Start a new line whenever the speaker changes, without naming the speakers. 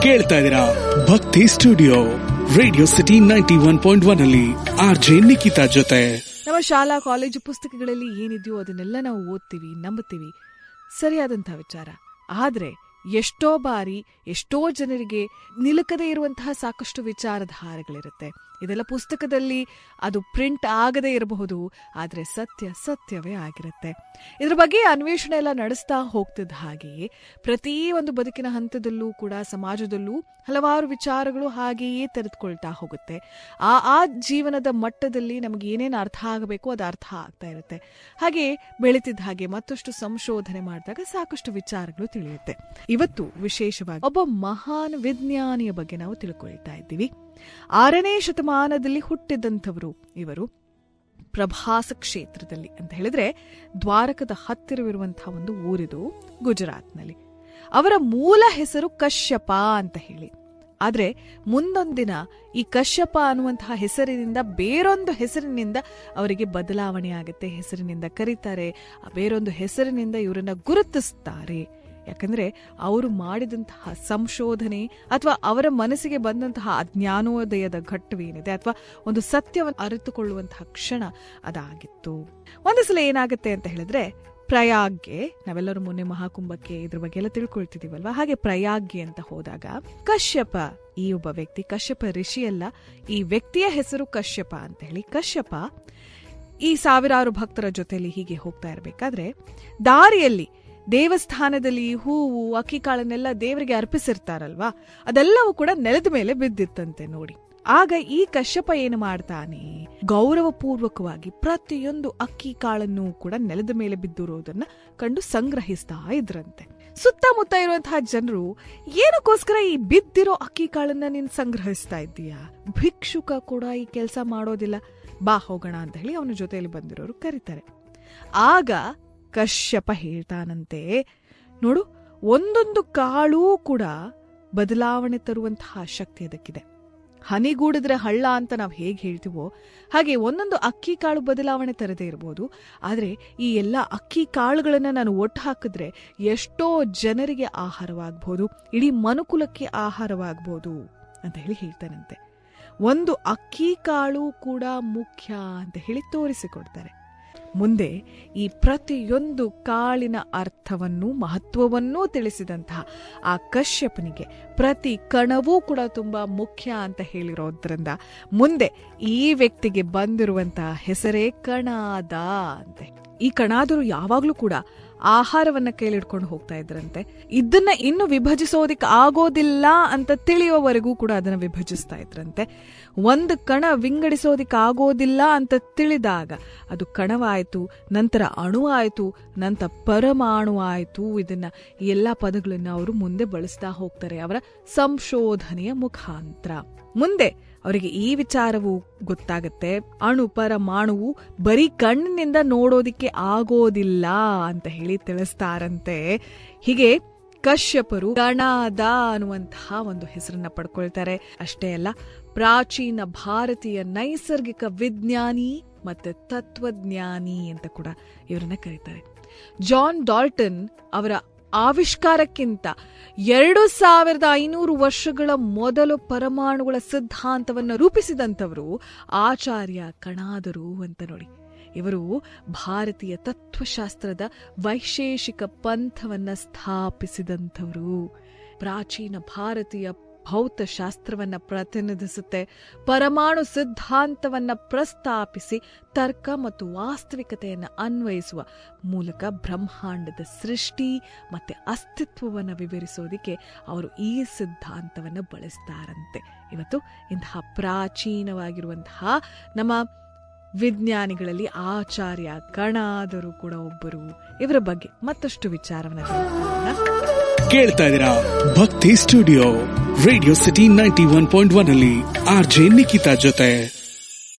ಕೇಳ್ತಾ ಇದೀರಾ ಭಕ್ತಿ ಸ್ಟುಡಿಯೋ ರೇಡಿಯೋ ಸಿಟಿ 91.1 ಅಲ್ಲಿ ಆರ್ಜೆ ನಿಖಿತಾ ಜೊತೆ.
ನಮ್ಮ ಶಾಲಾ ಕಾಲೇಜು ಪುಸ್ತಕಗಳಲ್ಲಿ ಏನಿದೆಯೋ ಅದನ್ನೆಲ್ಲ ನಾವು ಓದ್ತೀವಿ, ನಂಬುತ್ತೀವಿ, ಸರಿಯಾದಂತಹ ವಿಚಾರ. ಆದ್ರೆ ಎಷ್ಟೋ ಬಾರಿ ಎಷ್ಟೋ ಜನರಿಗೆ ನಿಲುಕದೇ ಇರುವಂತಹ ಸಾಕಷ್ಟು ವಿಚಾರಧಾರೆಗಳಿರುತ್ತೆ. ಇದೆಲ್ಲ ಪುಸ್ತಕದಲ್ಲಿ ಅದು ಪ್ರಿಂಟ್ ಆಗದೇ ಇರಬಹುದು, ಆದರೆ ಸತ್ಯವೇ ಆಗಿರುತ್ತೆ. ಇದ್ರ ಬಗ್ಗೆ ಅನ್ವೇಷಣೆ ಎಲ್ಲ ನಡೆಸ್ತಾ ಹೋಗ್ತಿದ್ದ ಹಾಗೆಯೇ ಪ್ರತಿ ಒಂದು ಬದುಕಿನ ಹಂತದಲ್ಲೂ ಕೂಡ ಸಮಾಜದಲ್ಲೂ ಹಲವಾರು ವಿಚಾರಗಳು ಹಾಗೆಯೇ ತೆರೆದುಕೊಳ್ತಾ ಹೋಗುತ್ತೆ. ಆ ಜೀವನದ ಮಟ್ಟದಲ್ಲಿ ನಮಗೆ ಏನೇನು ಅರ್ಥ ಆಗಬೇಕು ಅದು ಅರ್ಥ ಆಗ್ತಾ ಇರುತ್ತೆ. ಹಾಗೆ ಬೆಳೀತಿದ್ದ ಹಾಗೆ ಮತ್ತಷ್ಟು ಸಂಶೋಧನೆ ಮಾಡಿದಾಗ ಸಾಕಷ್ಟು ವಿಚಾರಗಳು ತಿಳಿಯುತ್ತೆ. ಇವತ್ತು ವಿಶೇಷವಾಗಿ ಒಬ್ಬ ಮಹಾನ್ ವಿಜ್ಞಾನಿಯ ಬಗ್ಗೆ ನಾವು ತಿಳ್ಕೊಳ್ತಾ ಇದ್ದೀವಿ. 6ನೇ ಶತಮಾನದಲ್ಲಿ ಹುಟ್ಟಿದಂಥವರು ಇವರು. ಪ್ರಭಾಸ ಕ್ಷೇತ್ರದಲ್ಲಿ ಅಂತ ಹೇಳಿದ್ರೆ ದ್ವಾರಕದ ಹತ್ತಿರವಿರುವಂತಹ ಒಂದು ಊರಿದು, ಗುಜರಾತ್ನಲ್ಲಿ. ಅವರ ಮೂಲ ಹೆಸರು ಕಶ್ಯಪ ಅಂತ ಹೇಳಿ. ಆದ್ರೆ ಮುಂದೊಂದಿನ ಈ ಕಶ್ಯಪ ಅನ್ನುವಂತಹ ಹೆಸರಿನಿಂದ ಬೇರೊಂದು ಹೆಸರಿನಿಂದ ಅವರಿಗೆ ಬದಲಾವಣೆ ಆಗುತ್ತೆ. ಹೆಸರಿನಿಂದ ಕರೀತಾರೆ, ಬೇರೊಂದು ಹೆಸರಿನಿಂದ ಇವರನ್ನ ಗುರುತಿಸ್ತಾರೆ. ಯಾಕಂದ್ರೆ ಅವರು ಮಾಡಿದಂತಹ ಸಂಶೋಧನೆ ಅಥವಾ ಅವರ ಮನಸ್ಸಿಗೆ ಬಂದಂತಹ ಅಜ್ಞಾನೋದಯದ ಘಟ್ಟವೇನಿದೆ ಅಥವಾ ಒಂದು ಸತ್ಯವನ್ನು ಅರಿತುಕೊಳ್ಳುವಂತಹ ಕ್ಷಣ ಅದಾಗಿತ್ತು. ಒಂದು ಸಲ ಏನಾಗುತ್ತೆ ಅಂತ ಹೇಳಿದ್ರೆ, ಪ್ರಯಾಗ್ಗೆ, ನಾವೆಲ್ಲರೂ ಮೊನ್ನೆ ಮಹಾಕುಂಭಕ್ಕೆ ಇದ್ರ ಬಗ್ಗೆ ಎಲ್ಲ ತಿಳ್ಕೊಳ್ತಿದೀವಲ್ವಾ, ಹಾಗೆ ಪ್ರಯಾಗ್ಗೆ ಅಂತ ಹೋದಾಗ ಕಶ್ಯಪ, ಈ ಒಬ್ಬ ವ್ಯಕ್ತಿ, ಕಶ್ಯಪ ಋಷಿಯಲ್ಲ, ಈ ವ್ಯಕ್ತಿಯ ಹೆಸರು ಕಶ್ಯಪ ಅಂತ ಹೇಳಿ. ಕಶ್ಯಪ ಈ ಸಾವಿರಾರು ಭಕ್ತರ ಜೊತೆಲಿ ಹೀಗೆ ಹೋಗ್ತಾ ಇರಬೇಕಾದ್ರೆ ದಾರಿಯಲ್ಲಿ ದೇವಸ್ಥಾನದಲ್ಲಿ ಹೂವು ಅಕ್ಕಿ ಕಾಳನ್ನೆಲ್ಲ ದೇವರಿಗೆ ಅರ್ಪಿಸಿರ್ತಾರಲ್ವಾ, ಅದೆಲ್ಲವೂ ಕೂಡ ನೆಲದ ಮೇಲೆ ಬಿದ್ದಿತ್ತಂತೆ ನೋಡಿ. ಆಗ ಈ ಕಶ್ಯಪ ಏನು ಮಾಡ್ತಾನೆ, ಗೌರವಪೂರ್ವಕವಾಗಿ ಪ್ರತಿಯೊಂದು ಅಕ್ಕಿ ಕಾಳನ್ನು ಕೂಡ ನೆಲದ ಮೇಲೆ ಬಿದ್ದಿರೋದನ್ನ ಕಂಡು ಸಂಗ್ರಹಿಸ್ತಾ ಇದ್ರಂತೆ. ಸುತ್ತಮುತ್ತ ಇರುವಂತಹ ಜನರು, ಏನಕ್ಕೋಸ್ಕರ ಈ ಬಿದ್ದಿರೋ ಅಕ್ಕಿ ಕಾಳನ್ನ ನೀನ್ ಸಂಗ್ರಹಿಸ್ತಾ ಇದ್ದೀಯಾ, ಭಿಕ್ಷುಕ ಕೂಡ ಈ ಕೆಲಸ ಮಾಡೋದಿಲ್ಲ, ಬಾ ಹೋಗೋಣ ಅಂತ ಹೇಳಿ ಅವನ ಜೊತೆಯಲ್ಲಿ ಬಂದಿರೋರು ಕರೀತಾರೆ. ಆಗ ಕಶ್ಯಪ ಹೇಳ್ತಾನಂತೆ, ನೋಡು, ಒಂದೊಂದು ಕಾಳೂ ಕೂಡ ಬದಲಾವಣೆ ತರುವಂತಹ ಶಕ್ತಿ ಅದಕ್ಕಿದೆ. ಹನಿಗೂಡಿದ್ರೆ ಹಳ್ಳ ಅಂತ ನಾವು ಹೇಗೆ ಹೇಳ್ತೀವೋ ಹಾಗೆ ಒಂದೊಂದು ಅಕ್ಕಿ ಕಾಳು ಬದಲಾವಣೆ ತರದೇ ಇರಬಹುದು, ಆದ್ರೆ ಈ ಎಲ್ಲ ಅಕ್ಕಿ ಕಾಳುಗಳನ್ನ ನಾನು ಒಟ್ಟು ಹಾಕಿದ್ರೆ ಎಷ್ಟೋ ಜನರಿಗೆ ಆಹಾರವಾಗಬಹುದು, ಇಡೀ ಮನುಕುಲಕ್ಕೆ ಆಹಾರವಾಗಬಹುದು ಅಂತ ಹೇಳಿ ಹೇಳ್ತಾನಂತೆ. ಒಂದು ಅಕ್ಕಿ ಕಾಳು ಕೂಡ ಮುಖ್ಯ ಅಂತ ಹೇಳಿ ತೋರಿಸಿಕೊಡ್ತಾರೆ. ಮುಂದೆ ಈ ಪ್ರತಿಯೊಂದು ಕಾಳಿನ ಅರ್ಥವನ್ನು ಮಹತ್ವವನ್ನೂ ತಿಳಿಸಿದಂತಹ ಆ ಕಶ್ಯಪನಿಗೆ ಪ್ರತಿ ಕಣವೂ ಕೂಡ ತುಂಬಾ ಮುಖ್ಯ ಅಂತ ಹೇಳಿರೋದ್ರಿಂದ ಮುಂದೆ ಈ ವ್ಯಕ್ತಿಗೆ ಬಂದಿರುವಂತಹ ಹೆಸರೇ ಕಣಾದ ಅಂತೆ. ಈ ಕಣಾದರು ಯಾವಾಗ್ಲೂ ಕೂಡ ಆಹಾರವನ್ನ ಕೈಲಿಡ್ಕೊಂಡು ಹೋಗ್ತಾ ಇದ್ರಂತೆ. ಇದನ್ನ ಇನ್ನು ವಿಭಜಿಸೋದಿಕ್ ಆಗೋದಿಲ್ಲ ಅಂತ ತಿಳಿಯುವವರೆಗೂ ಕೂಡ ಅದನ್ನ ವಿಭಜಿಸ್ತಾ ಇದ್ರಂತೆ. ಒಂದು ಕಣ ವಿಂಗಡಿಸೋದಿಕ್ ಆಗೋದಿಲ್ಲ ಅಂತ ತಿಳಿದಾಗ ಅದು ಕಣವಾಯ್ತು, ನಂತರ ಅಣು ಆಯ್ತು, ನಂತರ ಪರಮಾಣು ಆಯ್ತು. ಇದನ್ನ ಎಲ್ಲಾ ಪದಗಳನ್ನ ಅವರು ಮುಂದೆ ಬಳಸ್ತಾ ಹೋಗ್ತಾರೆ ಅವರ ಸಂಶೋಧನೆಯ ಮುಖಾಂತರ. ಮುಂದೆ ಅವರಿಗೆ ಈ ವಿಚಾರವು ಗೊತ್ತಾಗತ್ತೆ, ಅಣು ಪರಮಾಣುವು ಬರೀ ಕಣ್ಣಿನಿಂದ ನೋಡೋದಿಕ್ಕೆ ಆಗೋದಿಲ್ಲ ಅಂತ ಹೇಳಿ ತಿಳಿಸ್ತಾರಂತೆ. ಹೀಗೆ ಕಶ್ಯಪರು ಗಣಾದ ಅನ್ನುವಂತಹ ಒಂದು ಹೆಸರನ್ನ ಪಡ್ಕೊಳ್ತಾರೆ. ಅಷ್ಟೇ ಅಲ್ಲ, ಪ್ರಾಚೀನ ಭಾರತೀಯ ನೈಸರ್ಗಿಕ ವಿಜ್ಞಾನಿ ಮತ್ತೆ ತತ್ವಜ್ಞಾನಿ ಅಂತ ಕೂಡ ಇವರನ್ನ ಕರೀತಾರೆ. ಜಾನ್ ಡಾಲ್ಟನ್ ಅವರ ಆವಿಷ್ಕಾರಕ್ಕಿಂತ 2500 ವರ್ಷಗಳ ಮೊದಲು ಪರಮಾಣುಗಳ ಸಿದ್ಧಾಂತವನ್ನು ರೂಪಿಸಿದಂಥವರು ಆಚಾರ್ಯ ಕಣಾದರು ಅಂತ ನೋಡಿ. ಇವರು ಭಾರತೀಯ ತತ್ವಶಾಸ್ತ್ರದ ವೈಶೇಷಿಕ ಪಂಥವನ್ನ ಸ್ಥಾಪಿಸಿದಂಥವರು. ಪ್ರಾಚೀನ ಭಾರತೀಯ ಭೌತಶಾಸ್ತ್ರವನ್ನ ಪ್ರತಿನಿಧಿಸುತ್ತೆ. ಪರಮಾಣು ಸಿದ್ಧಾಂತವನ್ನ ಪ್ರಸ್ತಾಪಿಸಿ ತರ್ಕ ಮತ್ತು ವಾಸ್ತವಿಕತೆಯನ್ನ ಅನ್ವಯಿಸುವ ಮೂಲಕ ಬ್ರಹ್ಮಾಂಡದ ಸೃಷ್ಟಿ ಮತ್ತೆ ಅಸ್ತಿತ್ವವನ್ನು ವಿವರಿಸೋದಿಕ್ಕೆ ಅವರು ಈ ಸಿದ್ಧಾಂತವನ್ನು ಬಳಸ್ತಾರಂತೆ. ಇವತ್ತು ಇಂತಹ ಪ್ರಾಚೀನವಾಗಿರುವಂತಹ ನಮ್ಮ ವಿಜ್ಞಾನಿಗಳಲ್ಲಿ ಆಚಾರ್ಯ ಕಣಾದರು ಕೂಡ ಒಬ್ಬರು. ಇವರ ಬಗ್ಗೆ ಮತ್ತಷ್ಟು ವಿಚಾರವನ್ನ
ಕೇಳ್ತಾ ಇದೀರಾ ಭಕ್ತಿ ಸ್ಟುಡಿಯೋ ರೇಡಿಯೋ ಸಿಟಿ 91.1 ಅಲ್ಲಿ ಆರ್ಜೆ ನಿಖಿತಾ ಜೊತೆ.